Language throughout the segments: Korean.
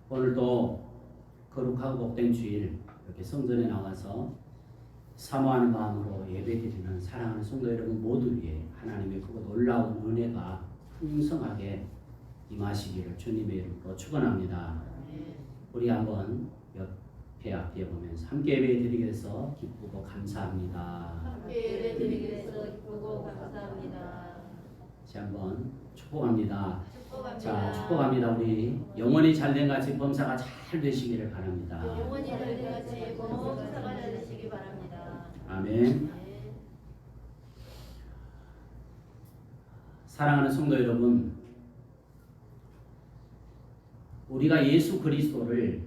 오늘도 거룩하고 복된 주일 이렇게 성전에 나와서 사모하는 마음으로 예배드리는 사랑하는 성도 여러분 모두 위에 하나님의 크고 놀라운 은혜가 풍성하게 임하시기를 주님의 이름으로 축원합니다. 우리 한번 옆에 앞뒤에 보면서 함께 예배드리게 돼서 기쁘고 감사합니다. 함께 예배드리게 돼서 기쁘고 감사합니다. 다시 한번 축복합니다. 축복합니다. 자, 축복합니다. 우리 영원히 잘된 같이 범사가 잘 되시기를 바랍니다. 영원히 잘된 같이 범사가 잘 되시기 바랍니다. 아멘. 사랑하는 성도 여러분, 우리가 예수 그리스도를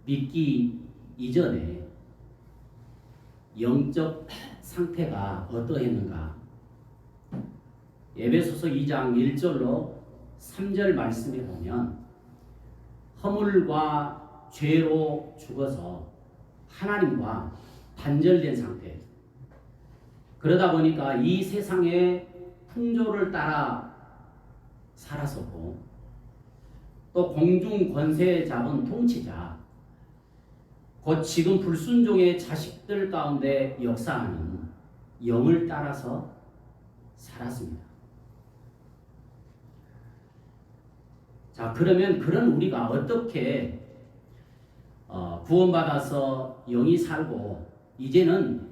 믿기 이전에 영적 상태가 어떠했는가? 에베소서 2장 1절로 3절 말씀에 보면 허물과 죄로 죽어서 하나님과 단절된 상태. 그러다 보니까 이 세상의 풍조를 따라 살았었고 또 공중 권세 잡은 통치자 곧 지금 불순종의 자식들 가운데 역사하는 영을 따라서 살았습니다. 자, 그러면 그런 우리가 어떻게 구원받아서 영이 살고 이제는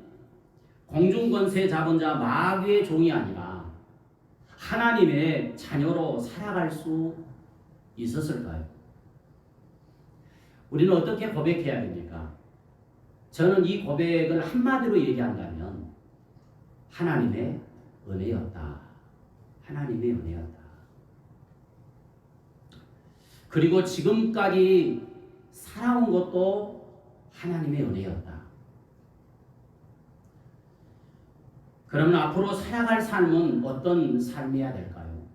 공중권세 잡은 자 마귀의 종이 아니라 하나님의 자녀로 살아갈 수 있었을까요? 우리는 어떻게 고백해야 됩니까? 저는 이 고백을 한마디로 얘기한다면 하나님의 은혜였다. 하나님의 은혜였다. 그리고 지금까지 살아온 것도 하나님의 은혜였다. 그러면 앞으로 살아갈 삶은 어떤 삶이어야 될까요?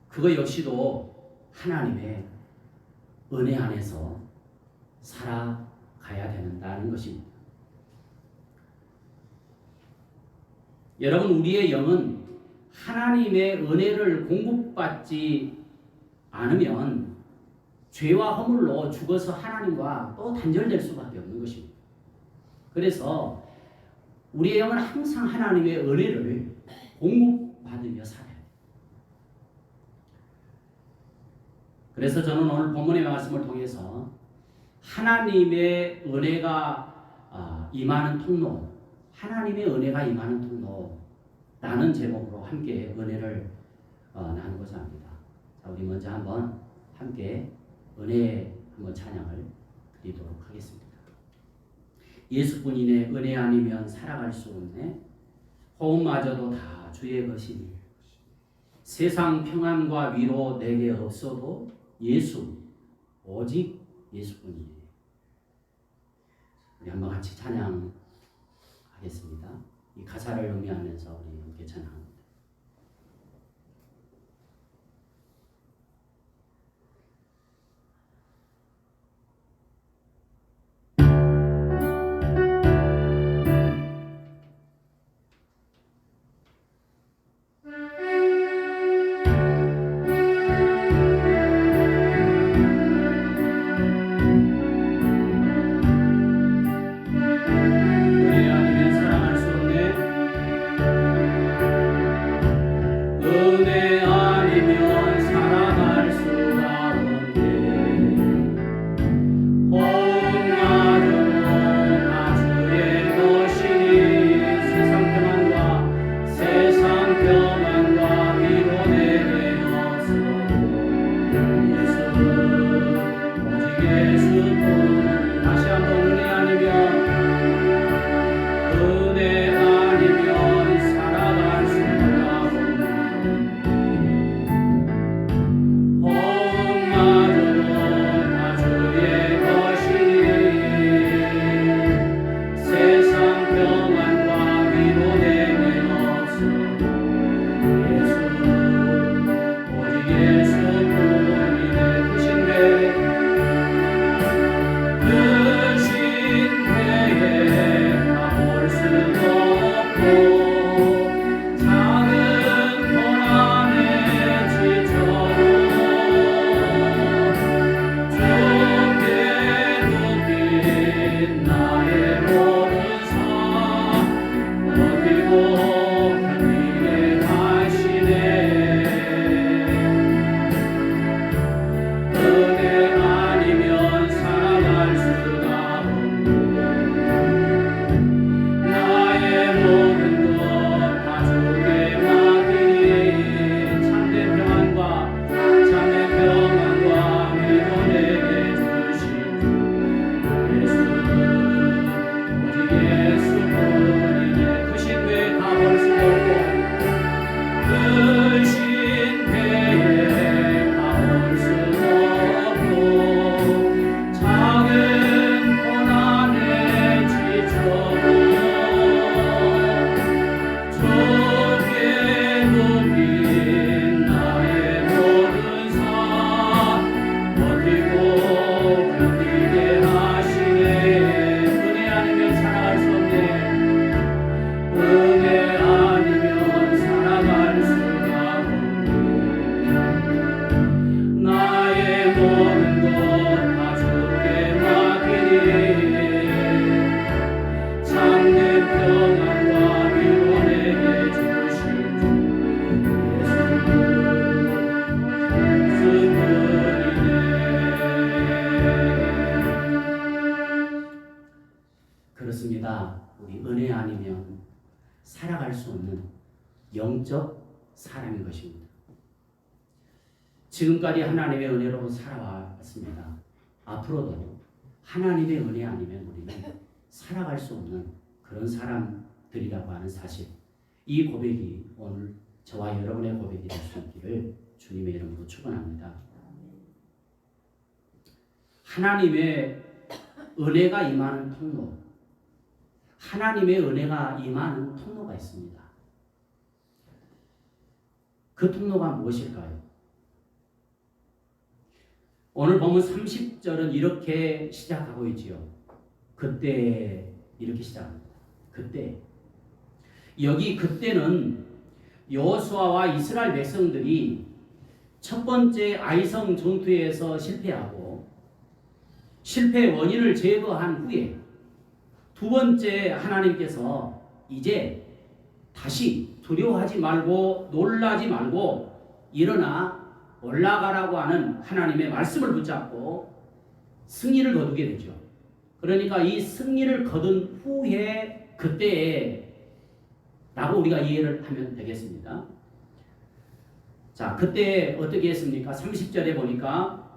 그거 역시도 하나님의 은혜 안에서 살아가야 된다는 것입니다. 여러분, 우리의 영은 하나님의 은혜를 공급받지 않으면 죄와 허물로 죽어서 하나님과 또 단절될 수밖에 없는 것입니다. 그래서 우리의 영은 항상 하나님의 은혜를 공급받으며 살아야 돼요. 그래서 저는 오늘 본문의 말씀을 통해서 하나님의 은혜가 임하는 통로, 하나님의 은혜가 임하는 통로라는 제목으로 함께 은혜를 나누고자 합니다. 자, 우리 먼저 한번 함께 은혜 한번 찬양을 드리도록 하겠습니다. 예수뿐이네 은혜 아니면 살아갈 수 없네. 호흡마저도 다 주의 것이니 세상 평안과 위로 내게 없어도 예수 오직 예수뿐이네. 우리 한번 같이 찬양하겠습니다. 이 가사를 의미하면서 우리 함께 찬양합니다. 모든 것 다 주께 맡기니 참된 평안과 위로 내게 주신 주 그렇습니다. 우리 은혜 아니면 살아갈 수 없는 영적 사람인 것입니다. 지금까지 하나님의 은혜로 살아왔습니다. 앞으로도 하나님의 은혜 아니면 우리는 살아갈 수 없는 그런 사람들이라고 하는 사실, 이 고백이 오늘 저와 여러분의 고백이 될 수 있기를 주님의 이름으로 축원합니다. 하나님의 은혜가 임하는 통로, 하나님의 은혜가 임하는 통로가 있습니다. 그 통로가 무엇일까요? 오늘 보면 30절은 이렇게 시작하고 있지요. 그때 이렇게 시작합니다. 그때. 여기 그때는 여호수아와 이스라엘 백성들이 첫 번째 아이성 전투에서 실패하고 실패의 원인을 제거한 후에 두 번째 하나님께서 이제 다시 두려워하지 말고 놀라지 말고 일어나 올라가라고 하는 하나님의 말씀을 붙잡고 승리를 거두게 되죠. 그러니까 이 승리를 거둔 후에 그때에 라고 우리가 이해를 하면 되겠습니다. 자, 그때 어떻게 했습니까? 30절에 보니까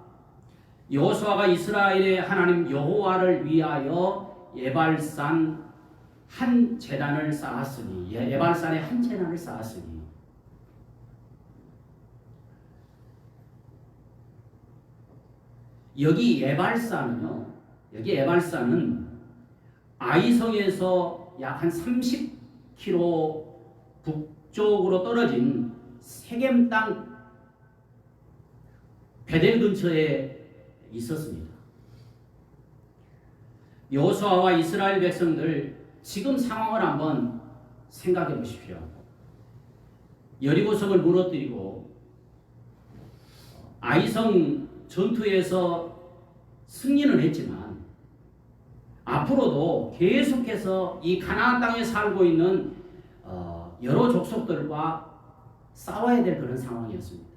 여호수아가 이스라엘의 하나님 여호와를 위하여 예발산 한 제단을 쌓았으니, 예발산에 한 제단을 쌓았으니, 여기 예발산은요, 여기 예발산은 아이성에서 약 한 30km 북쪽으로 떨어진 세겜 땅 베델 근처에 있었습니다. 여호수아와 이스라엘 백성들 지금 상황을 한번 생각해 보십시오. 여리고성을 무너뜨리고 아이성 전투에서 승리는 했지만 앞으로도 계속해서 이 가나안 땅에 살고 있는 여러 족속들과 싸워야 될 그런 상황이었습니다.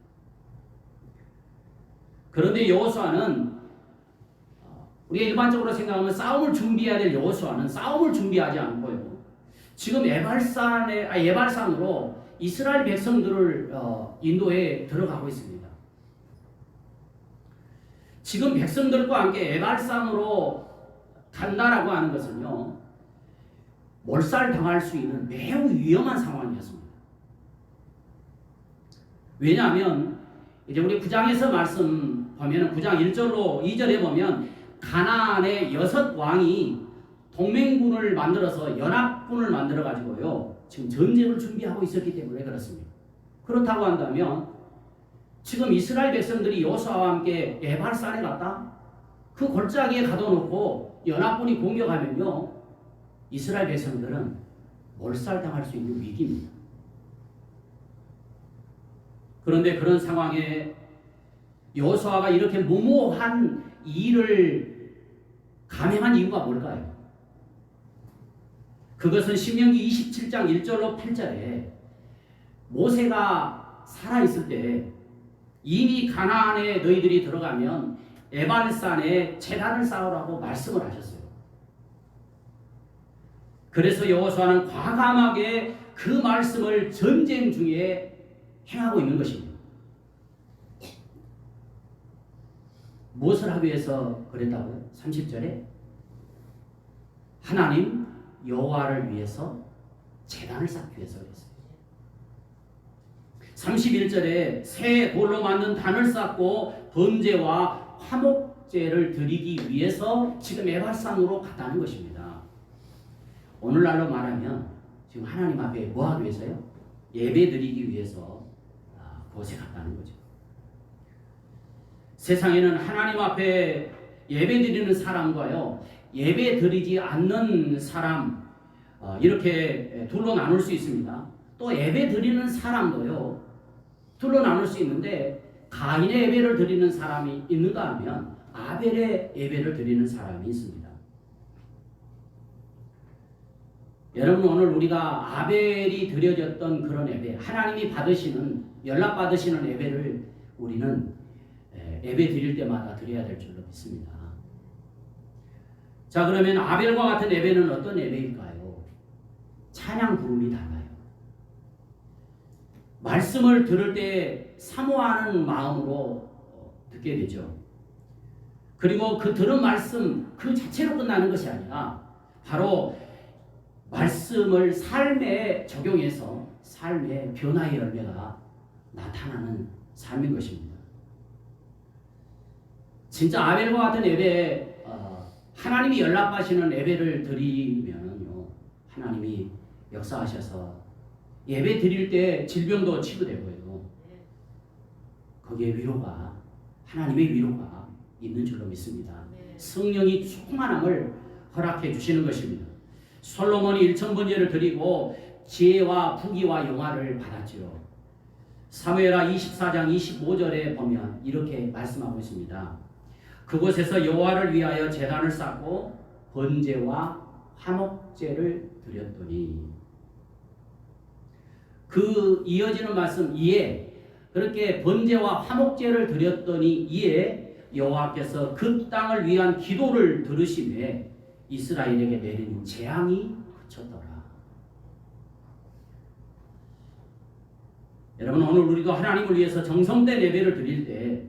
그런데 여호수아는 우리가 일반적으로 생각하면 싸움을 준비해야 될 여호수아는 싸움을 준비하지 않고요. 지금 예발산으로 이스라엘 백성들을 인도에 들어가고 있습니다. 지금 백성들과 함께 예발산으로 간다라고 하는 것은요, 몰살당할 수 있는 매우 위험한 상황이었습니다. 왜냐하면 이제 우리 9장에서 말씀 보면 9장 1절로 2절에 보면 가나안의 6왕이 동맹군을 만들어서 연합군을 만들어 가지고요 지금 전쟁을 준비하고 있었기 때문에 그렇습니다. 그렇다고 한다면 지금 이스라엘 백성들이 여호수아와 함께 에발산에 갔다 그 골짜기에 가둬놓고 연합군이 공격하면요 이스라엘 백성들은 몰살당할 수 있는 위기입니다. 그런데 그런 상황에 여호수아가 이렇게 무모한 일을 감행한 이유가 뭘까요? 그것은 신명기 27장 1절로 8절에 모세가 살아있을 때 이미 가나안에 너희들이 들어가면 에발산에 제단을 쌓으라고 말씀을 하셨어요. 그래서 여호수아는 과감하게 그 말씀을 전쟁 중에 행하고 있는 것입니다. 무엇을 하기 위해서 그랬다고요? 30절에 하나님 여호와를 위해서 제단을 쌓기 위해서 그랬어요. 31절에 새 돌로 만든 단을 쌓고 번제와 화목제를 드리기 위해서 지금 에발산으로 갔다는 것입니다. 오늘날로 말하면 지금 하나님 앞에 뭐 하기 위해서요? 예배 드리기 위해서 그곳에 갔다는 거죠. 세상에는 하나님 앞에 예배 드리는 사람과요 예배 드리지 않는 사람 이렇게 둘로 나눌 수 있습니다. 또 예배 드리는 사람도요 둘로 나눌 수 있는데 가인의 예배를 드리는 사람이 있는가 하면 아벨의 예배를 드리는 사람이 있습니다. 여러분, 오늘 우리가 아벨이 드려졌던 그런 예배, 하나님이 받으시는, 연락받으시는 예배를 우리는 예배 드릴 때마다 드려야 될 줄로 믿습니다. 자, 그러면 아벨과 같은 예배는 어떤 예배일까요? 찬양 부름이 달라요. 말씀을 들을 때 사모하는 마음으로 듣게 되죠. 그리고 그 들은 말씀 그 자체로 끝나는 것이 아니라 바로 말씀을 삶에 적용해서 삶의 변화의 열매가 나타나는 삶인 것입니다. 진짜 아벨과 같은 예배, 하나님이 연락하시는 예배를 드리면요, 하나님이 역사하셔서 예배 드릴 때 질병도 치유되고요, 거기에 위로가, 하나님의 위로가 있는 줄로 믿습니다. 성령이 충만함을 허락해 주시는 것입니다. 솔로몬이 1000번제를 드리고 지혜와 부귀와 영화를 받았지요. 사무엘하 24장 25절에 보면 이렇게 말씀하고 있습니다. 그곳에서 여호와를 위하여 제단을 쌓고 번제와 화목제를 드렸더니, 그 이어지는 말씀 이에 그렇게 번제와 화목제를 드렸더니 이에 여호와께서 그 땅을 위한 기도를 들으심에 이스라엘에게 내린 재앙이 그쳤더라. 여러분, 오늘 우리도 하나님을 위해서 정성된 예배를 드릴 때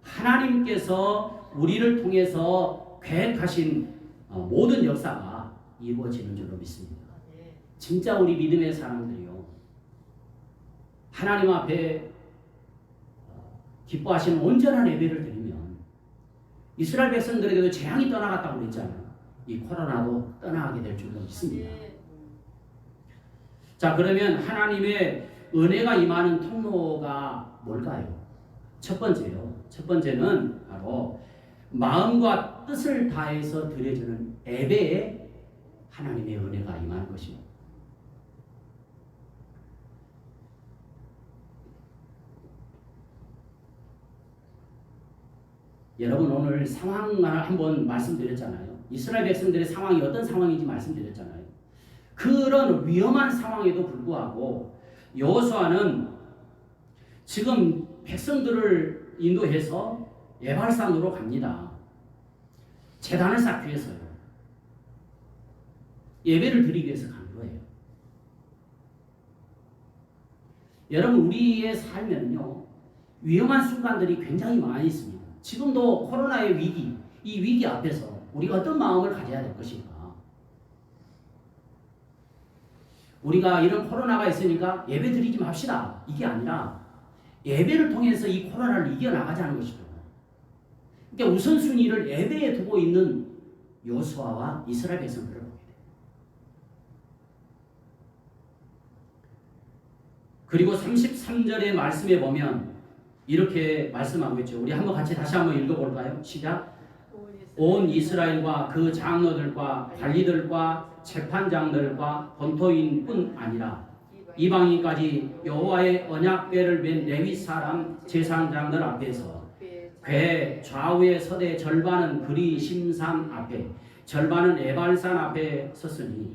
하나님께서 우리를 통해서 계획하신 모든 역사가 이루어지는 줄로 믿습니다. 진짜 우리 믿음의 사람들이요, 하나님 앞에 기뻐하시는 온전한 예배를 드리면 이스라엘 백성들에게도 재앙이 떠나갔다고 그랬잖아요. 이 코로나도 떠나가게 될 줄로 믿습니다. 자, 그러면 하나님의 은혜가 임하는 통로가 뭘까요? 첫 번째는 바로 마음과 뜻을 다해서 드려지는 예배에 하나님의 은혜가 임하는 것입니다. 여러분, 오늘 상황을 한번 말씀드렸잖아요. 이스라엘 백성들의 상황이 어떤 상황인지 말씀드렸잖아요. 그런 위험한 상황에도 불구하고 여호수아는 지금 백성들을 인도해서 에발산으로 갑니다. 제단을 쌓기 위해서요. 예배를 드리기 위해서 간 거예요. 여러분, 우리의 삶에는요, 위험한 순간들이 굉장히 많이 있습니다. 지금도 코로나의 위기, 이 위기 앞에서 우리가 어떤 마음을 가져야 될 것인가? 우리가 이런 코로나가 있으니까 예배 드리지 맙시다, 이게 아니라 예배를 통해서 이 코로나를 이겨나가자는 것이죠. 그러니까 우선순위를 예배에 두고 있는 여호수아와 이스라엘 백성들을 보게 돼요. 그리고 33절의 말씀에 보면 이렇게 말씀하고 있죠. 우리 한번 같이 다시 한번 읽어볼까요? 시작. 온 이스라엘과 그 장로들과 관리들과 재판장들과 본토인뿐 아니라 이방인까지 여호와의 언약궤를 맨 레위 사람 제사장들 앞에서 궤 좌우에 서되 절반은 그리 심산 앞에 절반은 에발산 앞에 섰으니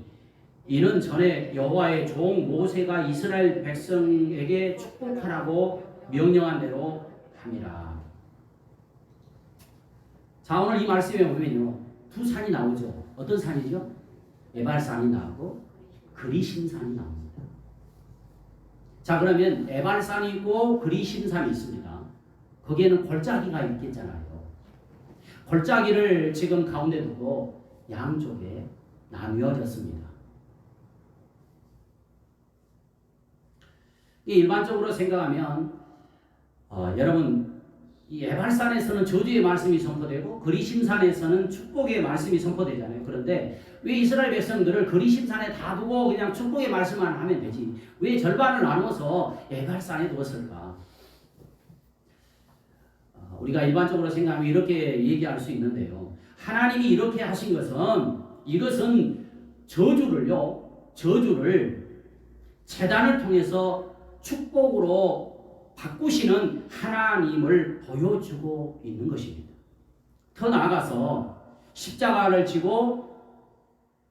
이는 전에 여호와의 종 모세가 이스라엘 백성에게 축복하라고 명령한 대로 함이라. 자, 오늘 이 말씀에 보면요, 두 산이 나오죠. 어떤 산이죠? 에발산이 나오고 그리심산이 나옵니다. 자, 그러면 에발산이 있고 그리심산이 있습니다. 거기에는 골짜기가 있겠잖아요. 골짜기를 지금 가운데 두고 양쪽에 나뉘어졌습니다. 일반적으로 생각하면 여러분, 이 에발산에서는 저주의 말씀이 선포되고 그리심산에서는 축복의 말씀이 선포되잖아요. 그런데 왜 이스라엘 백성들을 그리심산에 다 두고 그냥 축복의 말씀만 하면 되지, 왜 절반을 나눠서 에발산에 두었을까? 우리가 일반적으로 생각하면 이렇게 얘기할 수 있는데요, 하나님이 이렇게 하신 것은, 이것은 저주를 제단을 통해서 축복으로 바꾸시는 하나님을 보여주고 있는 것입니다. 더 나아가서 십자가를 지고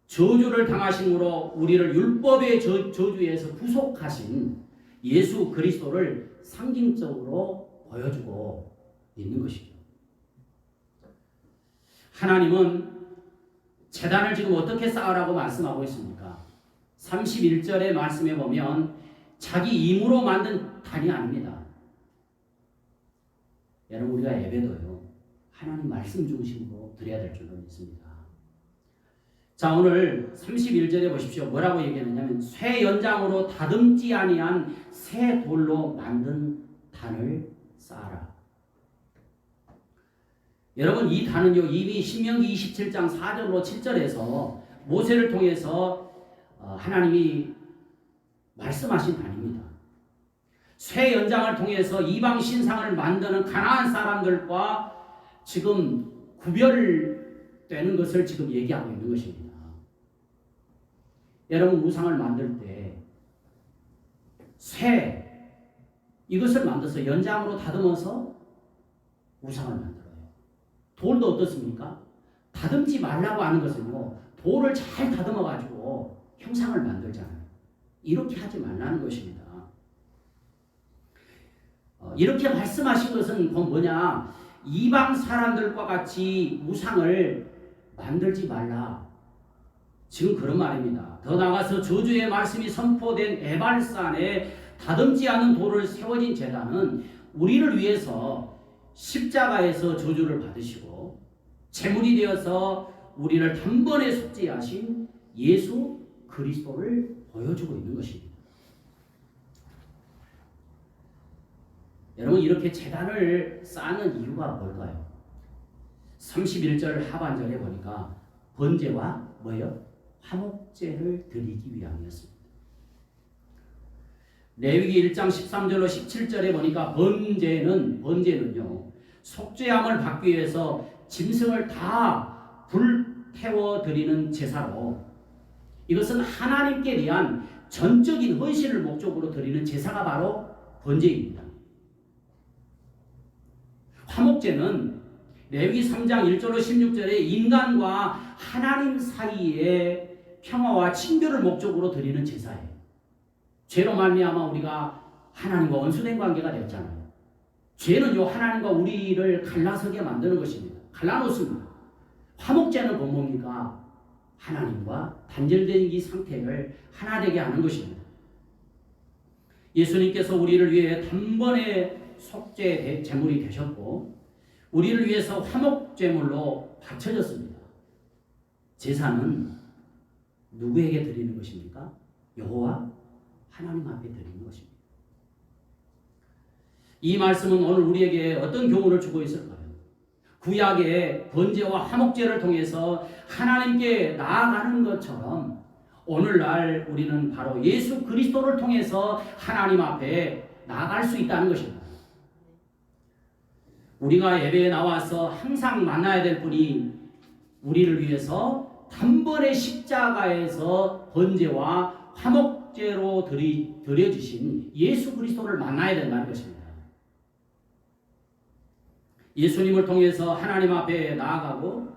저주를 당하심으로 우리를 율법의 저주에서 구속하신 예수 그리스도를 상징적으로 보여주고 있는 것이죠. 하나님은 제단을 지금 어떻게 쌓으라고 말씀하고 있습니까? 31절의 말씀에 보면 자기 힘으로 만든 단이 아닙니다. 여러분, 우리가 예배도요, 하나님 말씀 중심으로 드려야 될 줄로 믿습니다. 자, 오늘 31절에 보십시오. 뭐라고 얘기하느냐면 쇠 연장으로 다듬지 아니한 새 돌로 만든 단을 쌓아라. 여러분, 이 단은요, 이미 신명기 27장 4절로 7절에서 모세를 통해서 하나님이 말씀하신 단입니다. 쇠 연장을 통해서 이방 신상을 만드는 가나안 사람들과 지금 구별되는 것을 지금 얘기하고 있는 것입니다. 여러분, 우상을 만들 때 쇠 이것을 만들어서 연장으로 다듬어서 우상을 만들어요. 돌도 어떻습니까? 다듬지 말라고 하는 것은요, 돌을 잘 다듬어 가지고 형상을 만들잖아요. 이렇게 하지 말라는 것입니다. 이렇게 말씀하신 것은 그건 뭐냐? 이방 사람들과 같이 우상을 만들지 말라. 지금 그런 말입니다. 더 나아가서 저주의 말씀이 선포된 에발산에 다듬지 않은 돌을 세워진 제단은 우리를 위해서 십자가에서 저주를 받으시고 제물이 되어서 우리를 단번에 속죄하신 예수 그리스도를 보여주고 있는 것입니다. 여러분, 이렇게 제단을 쌓는 이유가 뭘까요? 31절 하반절에 보니까 번제와 뭐예요? 화목제를 드리기 위함이었습니다. 레위기 1장 13절로 17절에 보니까 번제는요, 속죄함을 받기 위해서 짐승을 다 불태워 드리는 제사로, 이것은 하나님께 대한 전적인 헌신을 목적으로 드리는 제사가 바로 번제입니다. 화목제는 레위기 3장 1절로 16절에 인간과 하나님 사이의 평화와 친교를 목적으로 드리는 제사예요. 죄로 말미암아 우리가 하나님과 원수된 관계가 됐잖아요. 죄는요, 하나님과 우리를 갈라서게 만드는 것입니다. 갈라놓습니다. 화목제는 뭡니까? 하나님과 단절된 이 상태를 하나 되게 하는 것입니다. 예수님께서 우리를 위해 단번에 속죄 제물이 되셨고 우리를 위해서 화목 제물로 바쳐졌습니다. 제사는 누구에게 드리는 것입니까? 여호와 하나님 앞에 드리는 것입니다. 이 말씀은 오늘 우리에게 어떤 교훈을 주고 있을까요? 구약의 번제와 화목제를 통해서 하나님께 나아가는 것처럼 오늘날 우리는 바로 예수 그리스도를 통해서 하나님 앞에 나아갈 수 있다는 것입니다. 우리가 예배에 나와서 항상 만나야 될 분이 우리를 위해서 단번에 십자가에서 번제와 화목제로 드려주신 예수 그리스도를 만나야 된다는 것입니다. 예수님을 통해서 하나님 앞에 나아가고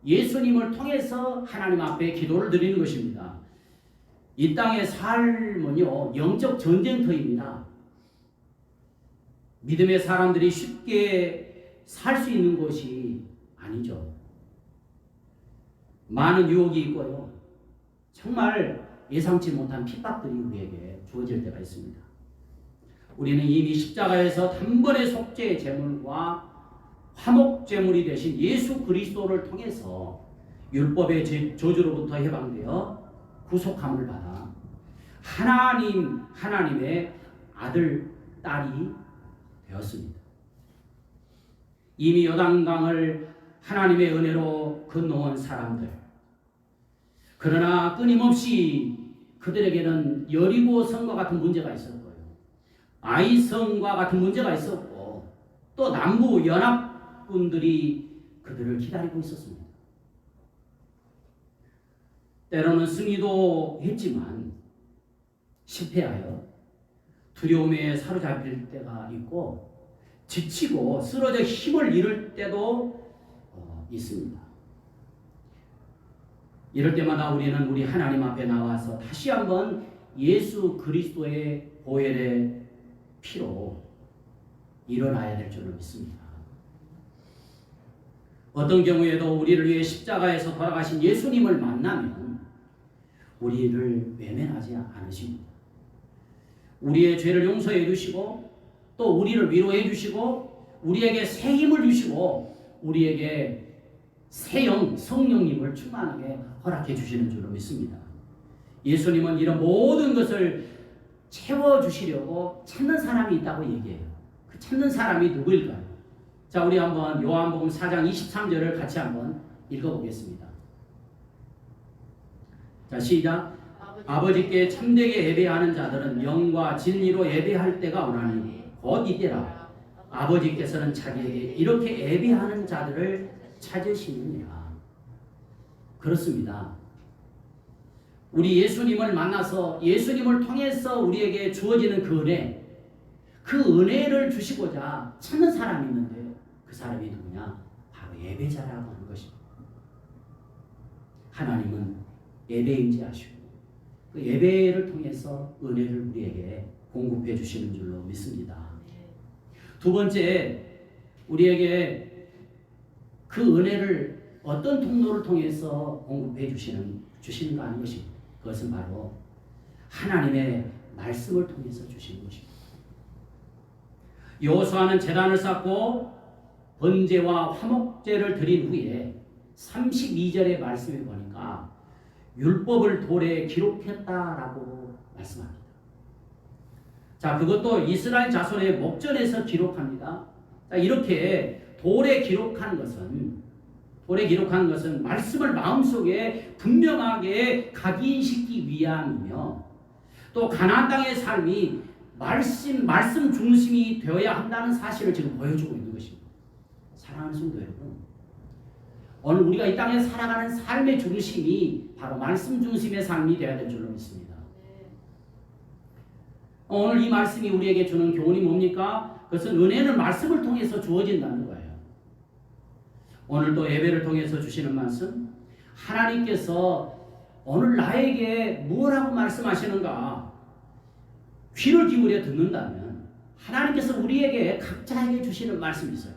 예수님을 통해서 하나님 앞에 기도를 드리는 것입니다. 이 땅의 삶은요, 영적 전쟁터입니다. 믿음의 사람들이 쉽게 살 수 있는 것이 아니죠. 많은 유혹이 있고요. 정말 예상치 못한 핍박들이 우리에게 주어질 때가 있습니다. 우리는 이미 십자가에서 단번에 속죄의 제물과 화목 제물이 되신 예수 그리스도를 통해서 율법의 저주로부터 해방되어 구속함을 받아 하나님의 아들, 딸이 되었습니다. 이미 요단강을 하나님의 은혜로 건너온 사람들, 그러나 끊임없이 그들에게는 여리고성과 같은 문제가 있었고요, 아이성과 같은 문제가 있었고, 또 남부 연합군들이 그들을 기다리고 있었습니다. 때로는 승리도 했지만 실패하여 두려움에 사로잡힐 때가 있고 지치고 쓰러져 힘을 잃을 때도 있습니다. 이럴 때마다 우리는 우리 하나님 앞에 나와서 다시 한번 예수 그리스도의 보혈의 피로 일어나야 될 줄로 믿습니다. 어떤 경우에도 우리를 위해 십자가에서 돌아가신 예수님을 만나면 우리를 외면하지 않으십니다. 우리의 죄를 용서해 주시고 또 우리를 위로해 주시고 우리에게 새 힘을 주시고 우리에게 새 영, 성령님을 충만하게 허락해 주시는 줄로 믿습니다. 예수님은 이런 모든 것을 채워주시려고 찾는 사람이 있다고 얘기해요. 그 찾는 사람이 누구일까요? 자, 우리 한번 요한복음 4장 23절을 같이 한번 읽어보겠습니다. 자, 시작. 아버지께 참되게 예배하는 자들은 영과 진리로 예배할 때가 오나니 곧 이때라. 아버지께서는 자기에게 이렇게 예배하는 자들을 찾으시느니라. 그렇습니다. 우리 예수님을 만나서 예수님을 통해서 우리에게 주어지는 그 은혜, 그 은혜를 주시고자 찾는 사람이 있는데 그 사람이 누구냐? 바로 예배자라고 하는 것입니다. 하나님은 예배인지하시고 그 예배를 통해서 은혜를 우리에게 공급해 주시는 줄로 믿습니다. 두 번째, 우리에게 그 은혜를 어떤 통로를 통해서 공급해 주시는가 하는 것입니다. 그것은 바로 하나님의 말씀을 통해서 주시는 것입니다. 여호수아는 제단을 쌓고 번제와 화목제를 드린 후에 32절의 말씀을 보니까 율법을 돌에 기록했다라고 말씀합니다. 자, 그것도 이스라엘 자손의 목전에서 기록합니다. 자, 이렇게 돌에 기록한 것은 말씀을 마음속에 분명하게 각인시키기 위함이며 또 가나안 땅의 삶이 말씀 중심이 되어야 한다는 사실을 지금 보여주고 있는 것입니다. 사랑하는 성도 여러분, 오늘 우리가 이 땅에 살아가는 삶의 중심이 바로 말씀 중심의 삶이 되어야 될 줄로 믿습니다. 오늘 이 말씀이 우리에게 주는 교훈이 뭡니까? 그것은 은혜는 말씀을 통해서 주어진다는 거예요. 오늘 또 예배를 통해서 주시는 말씀, 하나님께서 오늘 나에게 무엇라고 말씀하시는가 귀를 기울여 듣는다면 하나님께서 우리에게 각자에게 주시는 말씀이 있어요.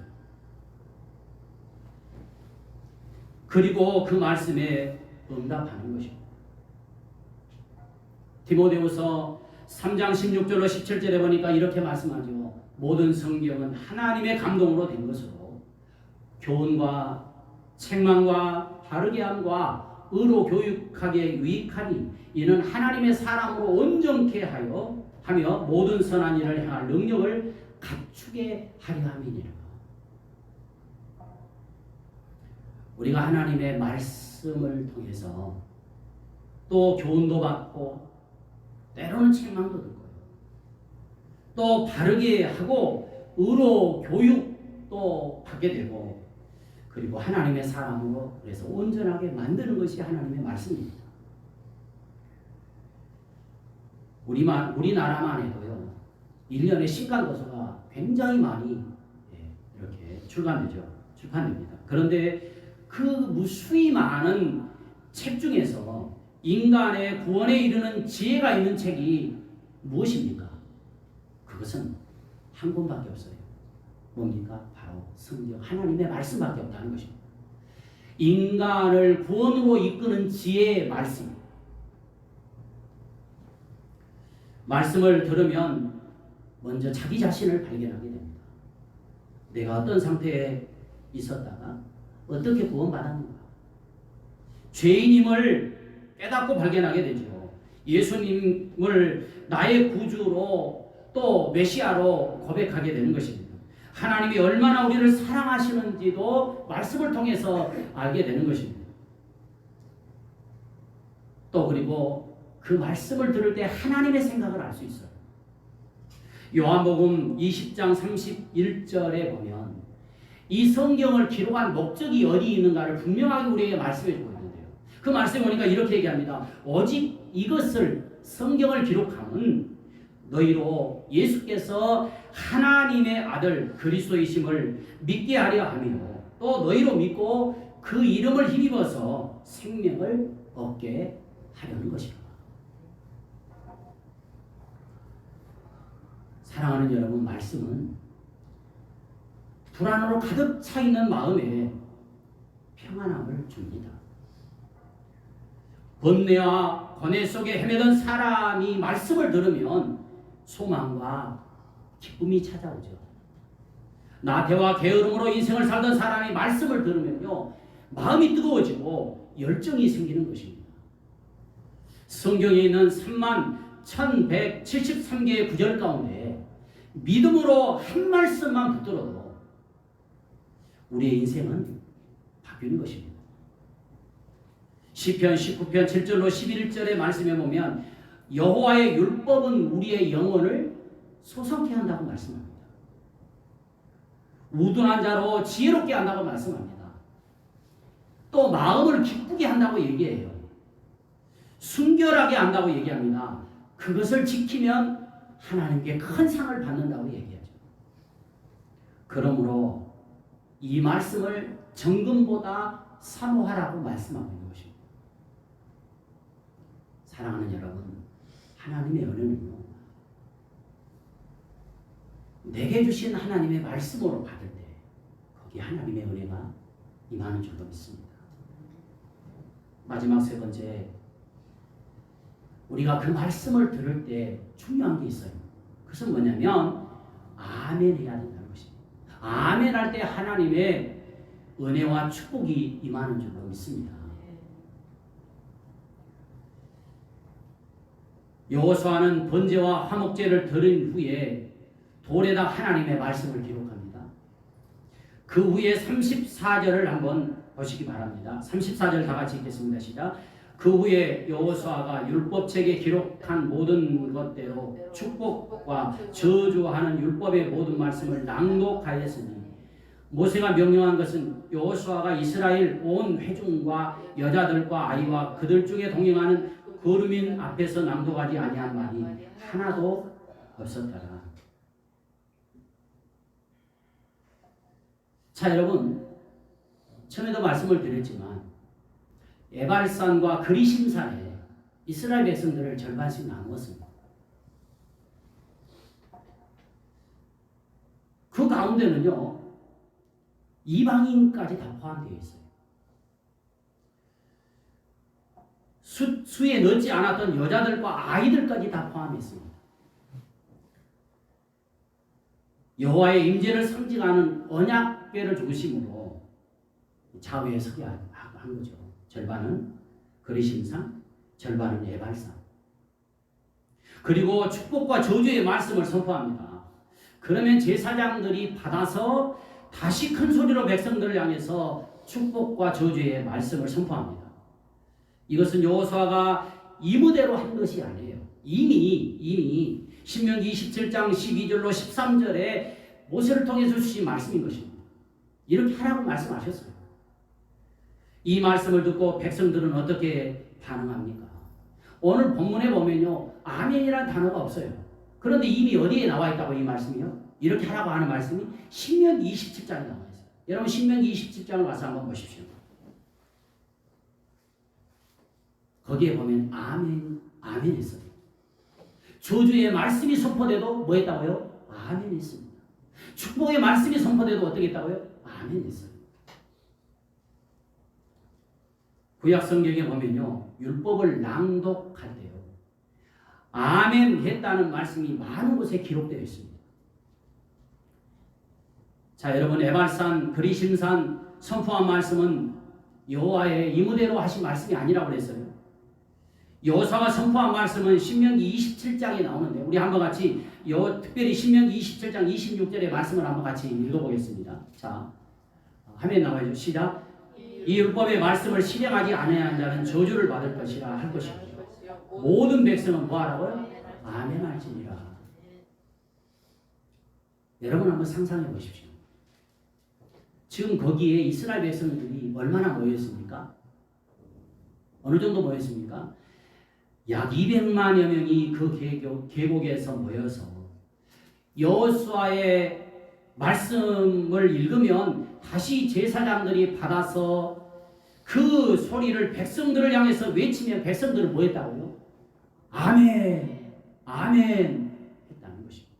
그리고 그 말씀에 응답하는 것입니다. 디모데후서 3장 16절로 17절에 보니까 이렇게 말씀하죠. 모든 성경은 하나님의 감동으로 된 것으로 교훈과 책망과 바르게 함과 의로 교육하기에 유익하니 이는 하나님의 사람으로 온전케 하며 모든 선한 일을 행할 능력을 갖추게 하려 함이니라. 우리가 하나님의 말씀을 통해서 또 교훈도 받고 때로는 책망도 듣고요. 또 바르게 하고 의로 교육도 받게 되고 그리고 하나님의 사람으로 그래서 온전하게 만드는 것이 하나님의 말씀입니다. 우리나라만 해도요. 1년에 신간도서가 굉장히 많이 이렇게 출판됩니다. 그런데 그 무수히 많은 책 중에서 인간의 구원에 이르는 지혜가 있는 책이 무엇입니까? 그것은 한 권밖에 없어요. 뭡니까? 바로 성경 하나님의 말씀밖에 없다는 것입니다. 인간을 구원으로 이끄는 지혜의 말씀. 말씀을 들으면 먼저 자기 자신을 발견하게 됩니다. 내가 어떤 상태에 있었다가 어떻게 구원받았는가. 죄인임을 깨닫고 발견하게 되죠. 예수님을 나의 구주로 또 메시아로 고백하게 되는 것입니다. 하나님이 얼마나 우리를 사랑하시는지도 말씀을 통해서 알게 되는 것입니다. 또 그리고 그 말씀을 들을 때 하나님의 생각을 알 수 있어요. 요한복음 20장 31절에 보면 이 성경을 기록한 목적이 어디 있는가를 분명하게 우리에게 말씀해 주고 있는데요. 그 말씀에 보니까 이렇게 얘기합니다. 오직 이것을 성경을 기록함은 너희로 예수께서 하나님의 아들 그리스도이심을 믿게 하려 하며 또 너희로 믿고 그 이름을 힘입어서 생명을 얻게 하려는 것이라. 사랑하는 여러분, 말씀은 불안으로 가득 차 있는 마음에 평안함을 줍니다. 번뇌와 고뇌 속에 헤매던 사람이 말씀을 들으면 소망과 기쁨이 찾아오죠. 나태와 게으름으로 인생을 살던 사람이 말씀을 들으면요, 마음이 뜨거워지고 열정이 생기는 것입니다. 성경에 있는 31,173개의 구절 가운데 믿음으로 한 말씀만 붙들어도 우리의 인생은 바뀌는 것입니다. 시편 19편 7절로 11절의 말씀에 보면 여호와의 율법은 우리의 영혼을 소성케 한다고 말씀합니다. 우둔한 자로 지혜롭게 한다고 말씀합니다. 또 마음을 기쁘게 한다고 얘기해요. 순결하게 한다고 얘기합니다. 그것을 지키면 하나님께 큰 상을 받는다고 얘기하죠. 그러므로 이 말씀을 정금보다 사모하라고 말씀하고 있는 것입니다. 사랑하는 여러분, 하나님의 은혜는요, 내게 주신 하나님의 말씀으로 받을 때 거기에 하나님의 은혜가 임하는 줄로 믿습니다. 마지막 세 번째, 우리가 그 말씀을 들을 때 중요한 게 있어요. 그것은 뭐냐면 아멘 해야 된다는 것입니다. 아멘 할 때 하나님의 은혜와 축복이 임하는 줄로 믿습니다. 여호수아는 번제와 화목제를 드린 후에 돌에다 하나님의 말씀을 기록합니다. 그 후에 34절을 한번 보시기 바랍니다. 34절 다 같이 읽겠습니다. 시작. 그 후에 여호수아가 율법책에 기록한 모든 것대로 축복과 저주하는 율법의 모든 말씀을 낭독하였으니 모세가 명령한 것은 여호수아가 이스라엘 온 회중과 여자들과 아이와 그들 중에 동행하는 거류민 앞에서 낭독하지 아니한 말이 하나도 없었더라. 자, 여러분, 처음에도 말씀을 드렸지만 에발산과 그리심산에 이스라엘 백성들을 절반씩 나누었습니다. 그 가운데는요, 이방인까지 다 포함되어 있어요. 수에 넣지 않았던 여자들과 아이들까지 다 포함했습니다. 여호와의 임재를 상징하는 언약궤를 중심으로 좌우에 서게 한 거죠. 절반은 그리심산, 절반은 에발산. 그리고 축복과 저주의 말씀을 선포합니다. 그러면 제사장들이 받아서 다시 큰 소리로 백성들을 향해서 축복과 저주의 말씀을 선포합니다. 이것은 여호수아가 임의대로 한 것이 아니에요. 이미 신명기 27장 12절로 13절에 모세를 통해서 주신 말씀인 것입니다. 이렇게 하라고 말씀하셨어요. 이 말씀을 듣고 백성들은 어떻게 반응합니까? 오늘 본문에 보면요, 아멘이라는 단어가 없어요. 그런데 이미 어디에 나와 있다고 이 말씀이요? 이렇게 하라고 하는 말씀이 신명기 27장에 나와 있어요. 여러분 신명기 27장을 와서 한번 보십시오. 거기에 보면 아멘 했어요. 저주의 말씀이 선포돼도 뭐 했다고요? 아멘 했습니다. 축복의 말씀이 선포돼도 어떻게 했다고요? 아멘 했어요. 구약 성경에 보면요, 율법을 낭독할 때요, 아멘 했다는 말씀이 많은 곳에 기록되어 있습니다. 자, 여러분, 에발산, 그리심산 선포한 말씀은 여호와의 임의대로 하신 말씀이 아니라고 그랬어요. 여호수아가 선포한 말씀은 신명기 27장에 나오는데 우리 한번 같이 특별히 신명기 27장 26절의 말씀을 한번 같이 읽어보겠습니다. 자, 화면에 나와야죠. 시작. 이 율법의 말씀을 실행하지 않아야 자는 저주를 받을 것이라 할 것이고 모든 백성은 뭐하라고요? 아멘 할지니라. 여러분 한번 상상해 보십시오. 지금 거기에 이스라엘 백성들이 얼마나 모였습니까? 어느 정도 모였습니까? 약 200만여 명이 그 계곡에서 모여서 여호수아의 말씀을 읽으면 다시 제사장들이 받아서 그 소리를 백성들을 향해서 외치면 백성들은 뭐 했다고요? 아멘, 아멘 했다는 것입니다.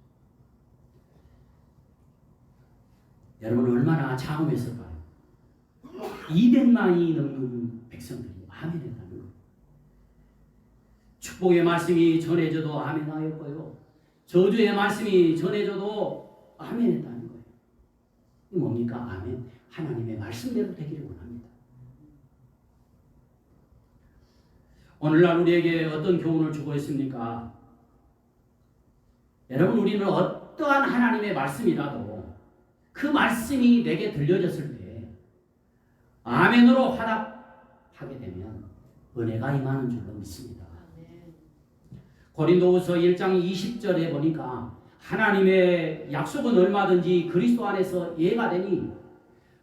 여러분 얼마나 장엄했을까요? 200만이 넘는 백성들이 아멘 했다는 거예요. 축복의 말씀이 전해져도 아멘 하였고요. 저주의 말씀이 전해져도 아멘 했다는 거예요. 이 뭡니까? 아멘. 하나님의 말씀대로 되기를 원합니다. 오늘날 우리에게 어떤 교훈을 주고 있습니까? 여러분 우리는 어떠한 하나님의 말씀이라도 그 말씀이 내게 들려졌을 때 아멘으로 화답하게 되면 은혜가 임하는 줄로 믿습니다. 고린도후서 1장 20절에 보니까 하나님의 약속은 얼마든지 그리스도 안에서 예가 되니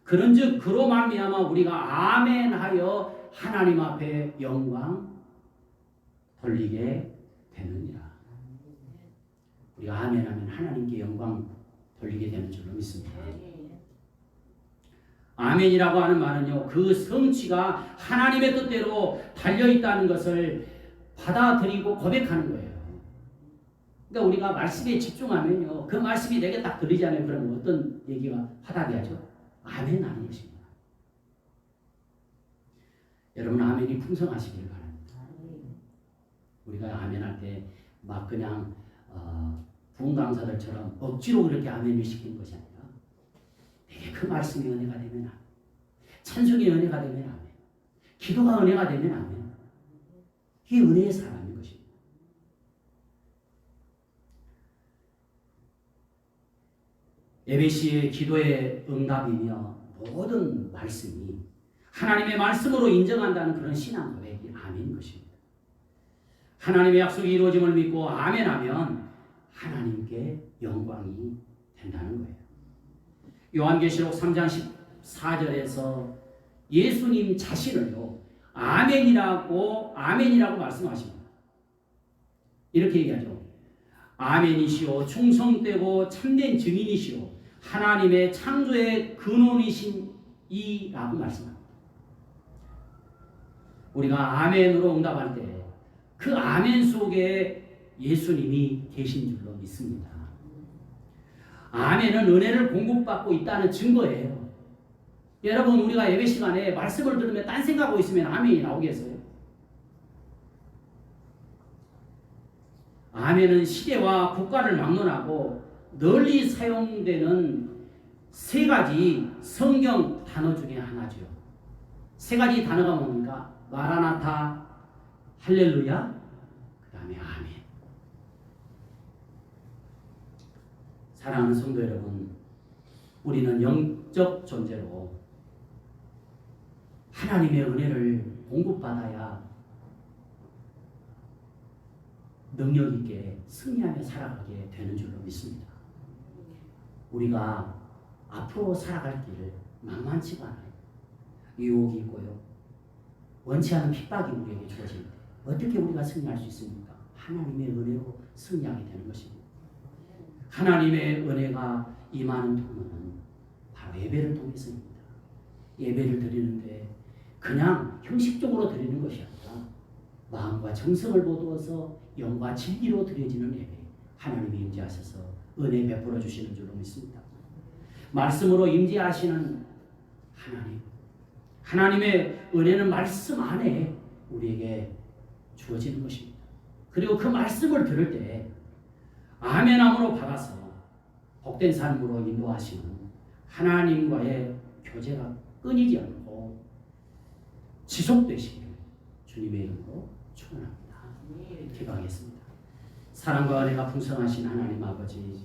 그런즉 그로 말미암아 우리가 아멘하여 하나님 앞에 영광 돌리게 되느니라. 우리가 아멘하면 하나님께 영광 돌리게 되는 줄로 믿습니다. 아멘이라고 하는 말은요, 그 성취가 하나님의 뜻대로 달려있다는 것을 받아들이고 고백하는 거예요. 그러니까 우리가 말씀에 집중하면요, 그 말씀이 내게 딱 들리잖아요. 그러면 어떤 얘기가 화답이 하죠? 아멘 하는 것입니다. 여러분 아멘이 풍성하시기를 바랍니다. 우리가 아멘할 때 막 그냥 부흥 강사들처럼 억지로 그렇게 아멘을 시키는 것이 아니라 내게 그 말씀이 은혜가 되면 아멘, 찬송이 은혜가 되면 아멘, 기도가 은혜가 되면 아멘. 이게 은혜의 사람인 것입니다. 예배시의 기도의 응답이며 모든 말씀이 하나님의 말씀으로 인정한다는 그런 신앙 고백이 아멘인 것입니다. 하나님의 약속이 이루어짐을 믿고 아멘하면 하나님께 영광이 된다는 거예요. 요한계시록 3장 14절에서 예수님 자신을요 아멘이라고 말씀하십니다. 이렇게 얘기하죠. 아멘이시오 충성되고 참된 증인이시오 하나님의 창조의 근원이신 이라고 말씀합니다. 우리가 아멘으로 응답할 때 그 아멘 속에 예수님이 계신 줄로 믿습니다. 아멘은 은혜를 공급받고 있다는 증거예요. 여러분 우리가 예배 시간에 말씀을 들으면 딴 생각하고 있으면 아멘이 나오겠어요? 아멘은 시대와 국가를 막론하고 널리 사용되는 세 가지 성경 단어 중에 하나죠. 세 가지 단어가 뭡니까? 마라나타, 할렐루야, 그 다음에 아멘. 사랑하는 성도 여러분, 우리는 영적 존재로 하나님의 은혜를 공급받아야 능력 있게 승리하며 살아가게 되는 줄로 믿습니다. 우리가 앞으로 살아갈 길 만만치가 않아요. 유혹이 있고요. 원치 않은 핍박이 우리에게 주어집니다. 어떻게 우리가 승리할 수 있습니까? 하나님의 은혜로 승리하게 되는 것입니다. 하나님의 은혜가 임하는 통로는 바로 예배를 통해서입니다. 예배를 드리는데 그냥 형식적으로 드리는 것이 아니라 마음과 정성을 모두어서 영과 진리로 드려지는 예배, 하나님이 임재하셔서 은혜 베풀어 주시는 줄로 믿습니다. 말씀으로 임재하시는 하나님, 하나님의 은혜는 말씀 안에 우리에게 주어지는 것입니다. 그리고 그 말씀을 들을 때 아멘함으로 받아서 복된 삶으로 인도하시는 하나님과의 교제가 끊이지 않고 지속되시기를 주님의 이름으로 축원합니다. 기도하겠습니다. 사랑과 은혜가 풍성하신 하나님 아버지,